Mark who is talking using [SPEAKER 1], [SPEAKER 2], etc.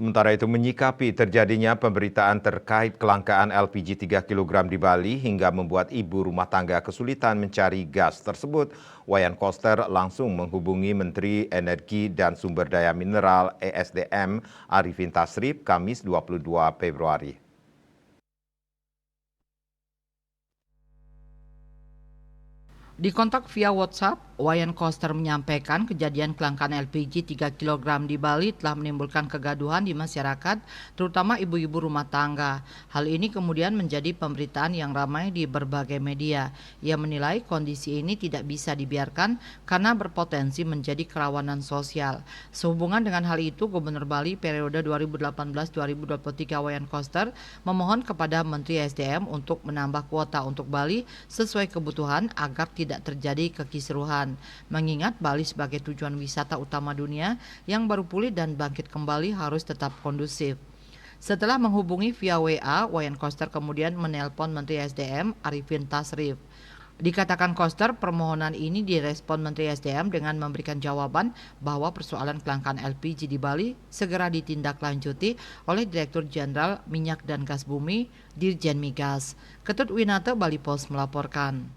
[SPEAKER 1] Sementara itu menyikapi terjadinya pemberitaan terkait kelangkaan LPG 3 kg di Bali hingga membuat ibu rumah tangga kesulitan mencari gas tersebut, Wayan Koster langsung menghubungi Menteri Energi dan Sumber Daya Mineral (ESDM) Arifin Tasrif Kamis 22 Februari.
[SPEAKER 2] Dikontak via WhatsApp, Wayan Koster menyampaikan kejadian kelangkaan LPG 3 kg di Bali telah menimbulkan kegaduhan di masyarakat, terutama ibu-ibu rumah tangga. Hal ini kemudian menjadi pemberitaan yang ramai di berbagai media. Ia menilai kondisi ini tidak bisa dibiarkan karena berpotensi menjadi kerawanan sosial. Sehubungan dengan hal itu, Gubernur Bali periode 2018-2023 Wayan Koster memohon kepada Menteri SDM untuk menambah kuota untuk Bali sesuai kebutuhan agar tidak terjadi kekisruhan. Mengingat Bali sebagai tujuan wisata utama dunia yang baru pulih dan bangkit kembali harus tetap kondusif. Setelah menghubungi via WA, Wayan Koster kemudian menelpon Menteri SDM Arifin Tasrif. Dikatakan Koster, permohonan ini direspon Menteri SDM dengan memberikan jawaban bahwa persoalan kelangkaan LPG di Bali segera ditindaklanjuti oleh Direktur Jenderal Minyak dan Gas Bumi, Dirjen Migas. Ketut Winata, Bali Post melaporkan.